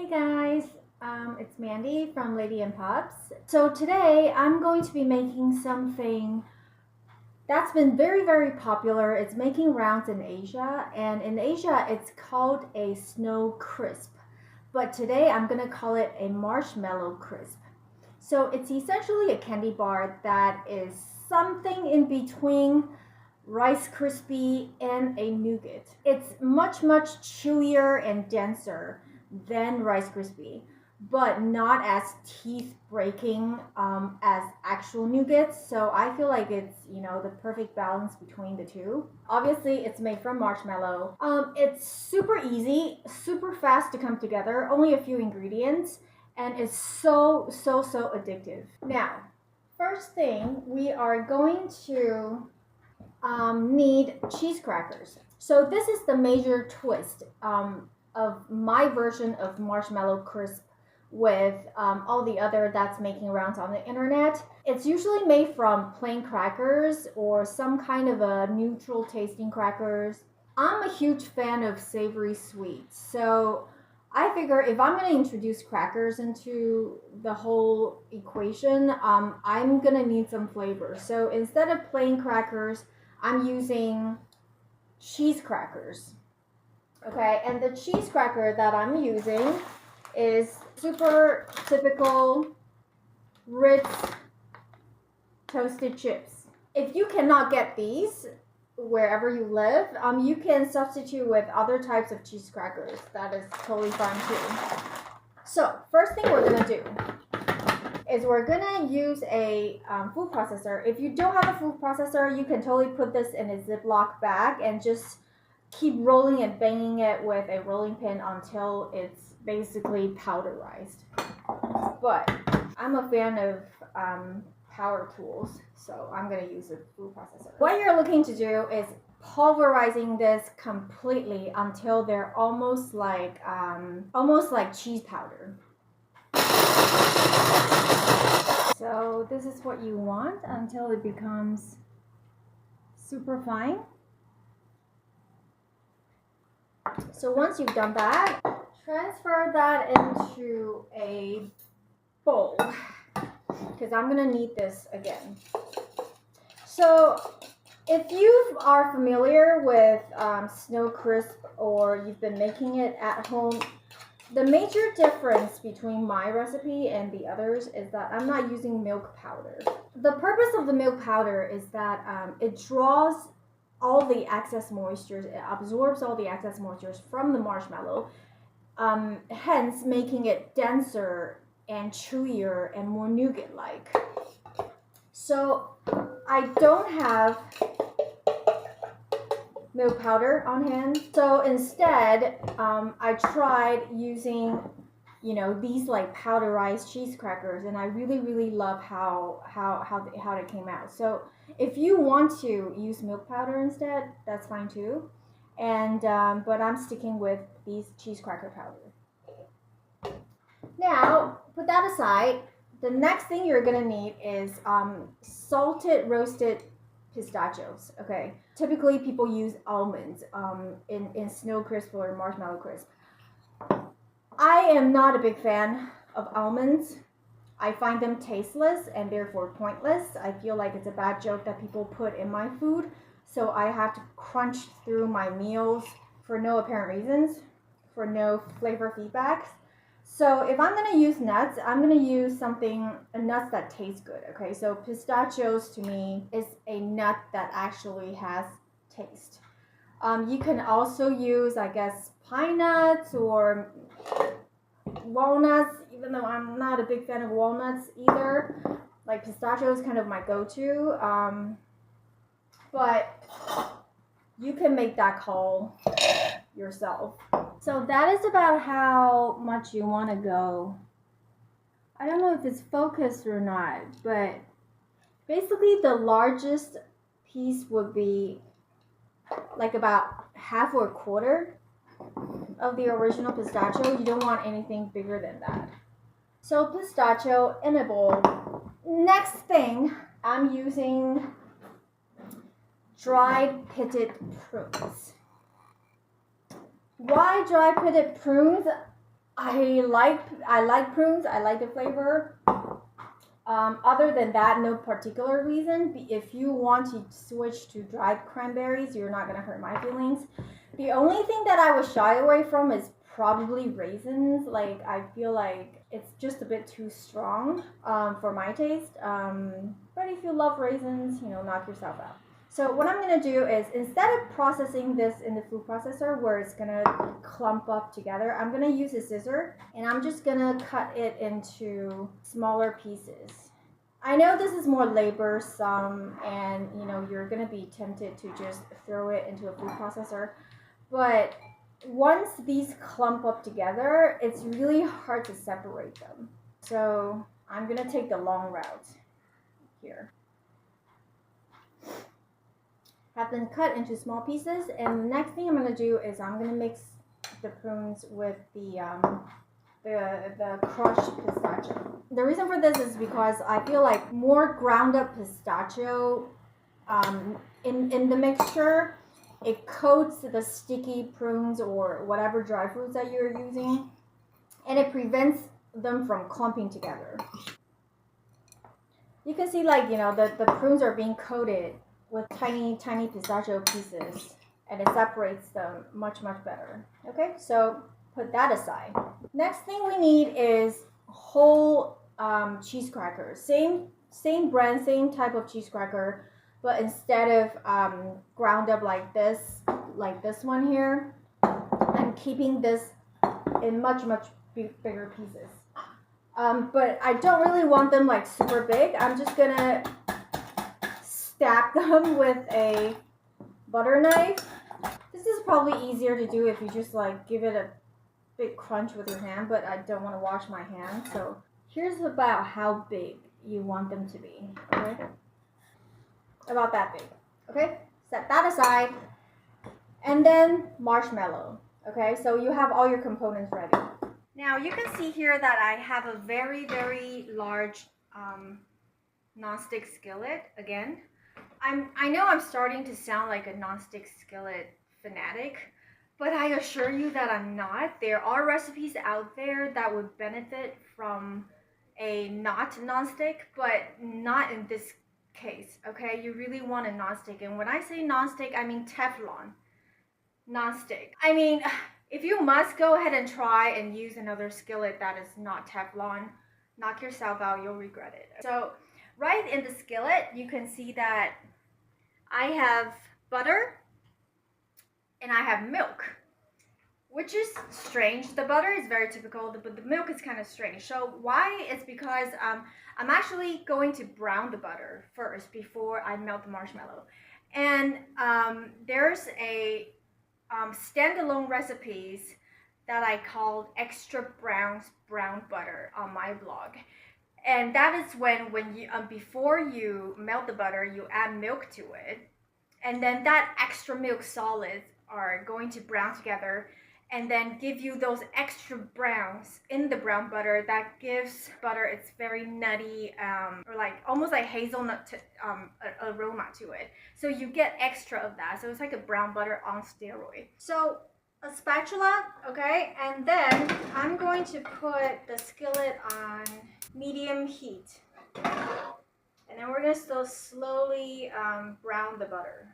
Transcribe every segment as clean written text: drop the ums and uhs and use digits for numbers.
Hey guys, it's Mandy from Lady and Pops. So today I'm going to be making something that's been very popular. It's making rounds in Asia, and in Asia it's called a snow crisp. But today I'm gonna call it a marshmallow crisp. So it's essentially a candy bar that is something in between Rice Krispie and a nougat. It's much chewier and denser than Rice Krispie, but not as teeth breaking as actual nougats. So I feel like it's, the perfect balance between the two. Obviously, it's made from marshmallow. It's super easy, super fast to come together, only a few ingredients, and it's so addictive. Now, first thing, we are going to need cheese crackers. So this is the major twist of my version of marshmallow crisp with all the other that's making rounds on the internet. It's usually made from plain crackers or some kind of a neutral tasting crackers. I'm a huge fan of savory sweets, so I figure if I'm going to introduce crackers into the whole equation, I'm going to need some flavor. So instead of plain crackers, I'm using cheese crackers. Okay, and the cheese cracker that I'm using is super typical Ritz toasted chips. If you cannot get these wherever you live, you can substitute with other types of cheese crackers. That is totally fine too. So first thing we're gonna do is we're gonna use a food processor. If you don't have a food processor, you can totally put this in a Ziploc bag and just keep rolling and banging it with a rolling pin until it's basically powderized. But I'm a fan of power tools, so I'm gonna use a food processor. What you're looking to do is pulverizing this completely until they're almost like cheese powder. So this is what you want until it becomes super fine. So once you've done that, transfer that into a bowl because I'm gonna need this again. So if you are familiar with Snow Crisp or you've been making it at home, the major difference between my recipe and the others is that I'm not using milk powder. The purpose of the milk powder is that it draws all the excess moistures, it absorbs all the excess moistures from the marshmallow, hence making it denser and chewier and more nougat-like. So I don't have milk powder on hand, so instead I tried using these like powderized cheese crackers, and I really love how they came out. So if you want to use milk powder instead, that's fine too, and but I'm sticking with these cheese cracker powder. Now put that aside. The next thing you're gonna need is salted roasted pistachios. Okay, typically people use almonds in Snow Crisp or Marshmallow Crisp. I am not a big fan of almonds. I find them tasteless and therefore pointless. I feel like it's a bad joke that people put in my food, so I have to crunch through my meals for no apparent reasons, for no flavor feedbacks. So if I'm going to use nuts, I'm going to use a nut that tastes good. Okay, so pistachios to me is a nut that actually has taste. You can also use, I guess, pine nuts or walnuts, even though I'm not a big fan of walnuts either. Like pistachio is kind of my go-to, but you can make that call yourself. So that is about how much you want to go. I don't know if it's focused or not, but basically the largest piece would be like about half or a quarter of the original pistachio. You don't want anything bigger than that. So pistachio in a bowl. Next thing, I'm using dried pitted prunes. Why dry pitted prunes? I like prunes. I like the flavor. Other than that, no particular reason. If you want to switch to dried cranberries, you're not gonna hurt my feelings. The only thing that I would shy away from is probably raisins. Like I feel like it's just a bit too strong for my taste. But if you love raisins, knock yourself out. So what I'm gonna do is, instead of processing this in the food processor where it's gonna clump up together, I'm gonna use a scissor and I'm just gonna cut it into smaller pieces. I know this is more laborsome and you're gonna be tempted to just throw it into a food processor, but once these clump up together, it's really hard to separate them. So I'm gonna take the long route here. Have them cut into small pieces, and the next thing I'm going to do is I'm going to mix the prunes with the crushed pistachio. The reason for this is because I feel like more ground up pistachio in the mixture, it coats the sticky prunes or whatever dry fruits that you're using, and it prevents them from clumping together. You can see the prunes are being coated with tiny pistachio pieces, and it separates them much better. Okay, so put that aside. Next thing we need is whole cheese crackers. Same brand, same type of cheese cracker, but instead of ground up like this one here, I'm keeping this in much bigger pieces. But I don't really want them like super big. I'm just gonna stack them with a butter knife. This is probably easier to do if you just give it a big crunch with your hand, but I don't want to wash my hands. So here's about how big you want them to be, okay? About that big, okay? Set that aside. And then marshmallow, okay? So you have all your components ready. Now you can see here that I have a very large nonstick skillet again. I know I'm starting to sound like a nonstick skillet fanatic, but I assure you that I'm not. There are recipes out there that would benefit from a not nonstick, but not in this case, okay? You really want a nonstick. And when I say nonstick, I mean Teflon nonstick. I mean, if you must go ahead and try and use another skillet that is not Teflon, knock yourself out, you'll regret it. So right in the skillet, you can see that I have butter and I have milk, which is strange. The butter is very typical, but the milk is kind of strange. So why? It's because I'm actually going to brown the butter first before I melt the marshmallow. And there's a standalone recipes that I called extra brown butter on my blog. And that is when you before you melt the butter, you add milk to it, and then that extra milk solids are going to brown together and then give you those extra browns in the brown butter that gives butter its very nutty or almost like hazelnut aroma to it. So you get extra of that. So it's like a brown butter on steroid. So a spatula, okay, and then I'm going to put the skillet on medium heat, and then we're going to slowly brown the butter.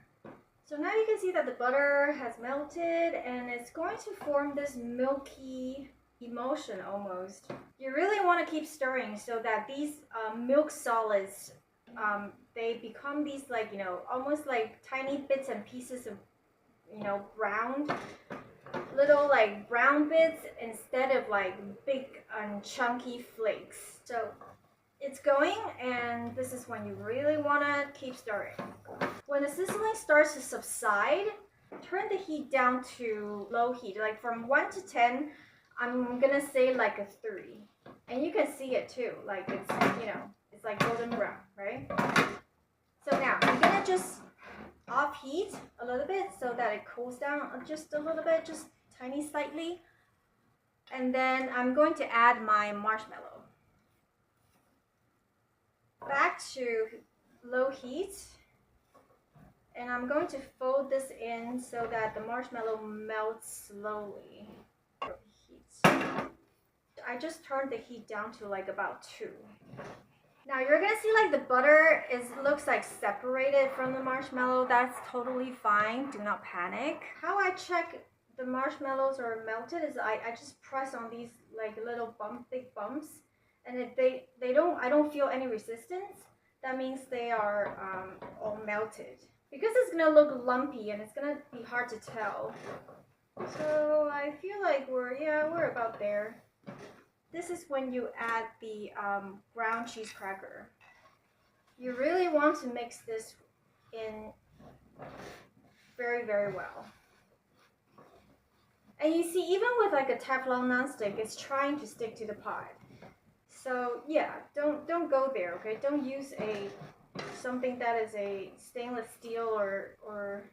So now you can see that the butter has melted and it's going to form this milky emulsion almost. You really want to keep stirring so that these milk solids, they become these almost like tiny bits and pieces of browned little brown bits instead of big chunky flakes. So it's going, and this is when you really want to keep stirring. When the sizzling starts to subside, turn the heat down to low heat. From 1 to 10, I'm gonna say a 3. And you can see it too, it's like golden brown, right? So now I'm gonna just off heat a little bit so that it cools down just a little bit, just tiny slightly. And then I'm going to add my marshmallow. Back to low heat, and I'm going to fold this in so that the marshmallow melts slowly. Heat. I just turned the heat down to like about 2. Now you're gonna see like the butter looks like separated from the marshmallow. That's totally fine. Do not panic. How I check the marshmallows are melted is I just press on these like little big bumps, and if I don't feel any resistance, that means they are all melted. Because it's gonna look lumpy and it's gonna be hard to tell. So I feel like we're about there. This is when you add the ground cheese cracker. You really want to mix this in very, very well. And you see, even with like a Teflon nonstick, it's trying to stick to the pot. So yeah, don't go there, okay? Don't use something that is a stainless steel or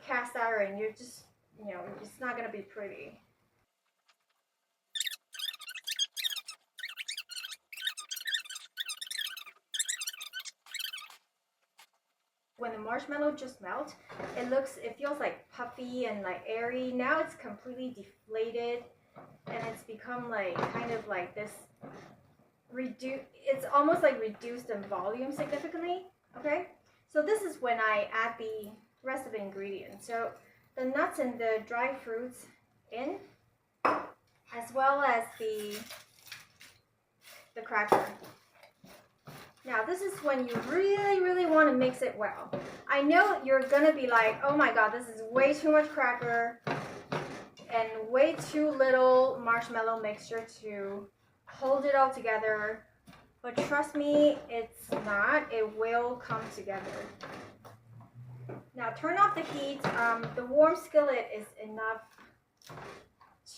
cast iron. You're just, it's not gonna be pretty. When the marshmallow just melts, it feels like puffy and like airy. Now it's completely deflated and it's become like kind of like this it's almost like reduced in volume significantly. Okay, so this is when I add the rest of the ingredients. So the nuts and the dried fruits in, as well as the cracker. Now this is when you really, really want to mix it well. I know you're gonna be like, oh my god, this is way too much cracker and way too little marshmallow mixture to hold it all together. But trust me, it's not. It will come together. Now turn off the heat. The warm skillet is enough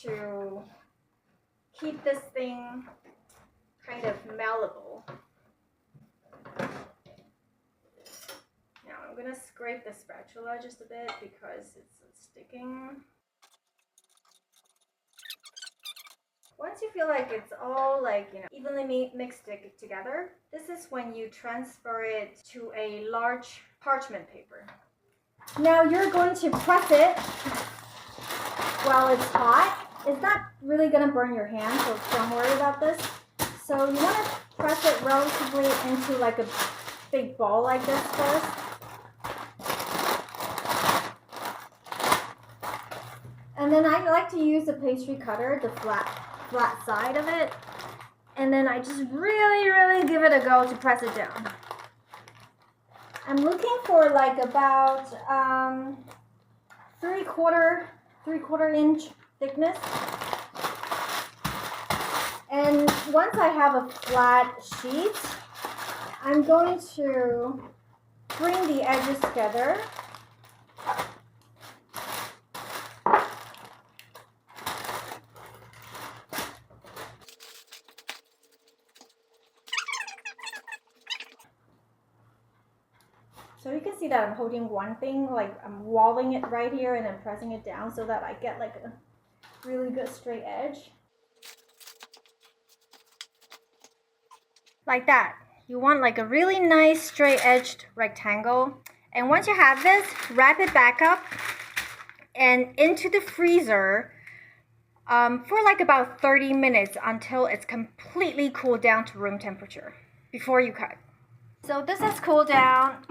to keep this thing kind of malleable. Now I'm gonna scrape the spatula just a bit because it's sticking. Once you feel like it's all evenly mixed together, this is when you transfer it to a large parchment paper. Now you're going to press it while it's hot. It's not really gonna burn your hand, so don't worry about this. So you want to press it relatively into like a big ball like this first. And then I like to use a pastry cutter, the flat side of it. And then I just really, really give it a go to press it down. I'm looking for like about 3/4 inch thickness. And once I have a flat sheet, I'm going to bring the edges together. So you can see that I'm holding one thing, like I'm walling it right here and then pressing it down so that I get like a really good straight edge. Like that. You want like a really nice straight edged rectangle. And once you have this, wrap it back up and into the freezer for like about 30 minutes until it's completely cooled down to room temperature before you cut. So this has cooled down.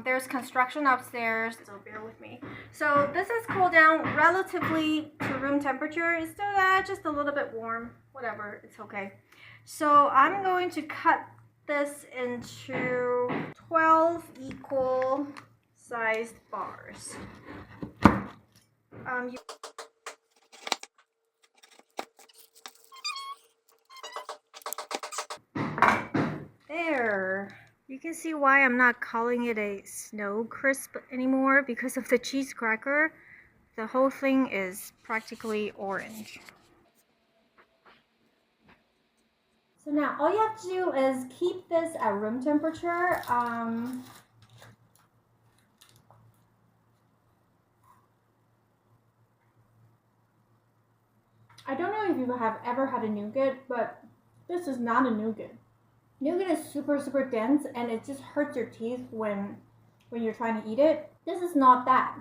There's construction upstairs, so bear with me. So this has cooled down relatively to room temperature. It's still just a little bit warm. Whatever, it's okay. So I'm going to cut this into 12 equal sized bars. There. You can see why I'm not calling it a snow crisp anymore, because of the cheese cracker. The whole thing is practically orange. So now all you have to do is keep this at room temperature. I don't know if you have ever had a nougat, but this is not a nougat. Nougat is super, super dense and it just hurts your teeth when you're trying to eat it. This is not that.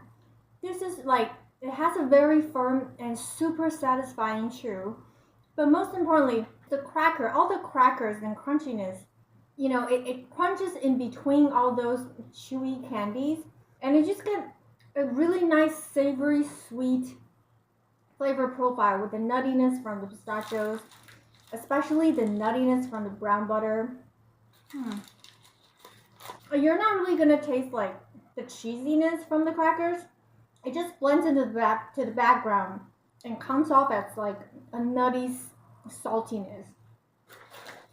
This is like, it has a very firm and super satisfying chew. But most importantly, the cracker, all the crackers and crunchiness, you know, it crunches in between all those chewy candies, and you just get a really nice savory sweet flavor profile with the nuttiness from the pistachios, especially the nuttiness from the brown butter. You're not really gonna taste like the cheesiness from the crackers. It just blends into the background and comes off as like a nutty saltiness.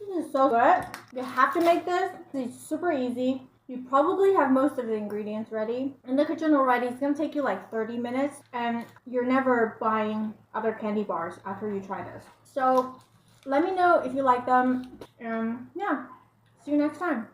This is so good. You have to make this. It's super easy. You probably have most of the ingredients ready in the kitchen already. It's gonna take you like 30 minutes, and you're never buying other candy bars after you try this. So let me know if you like them, and yeah, see you next time.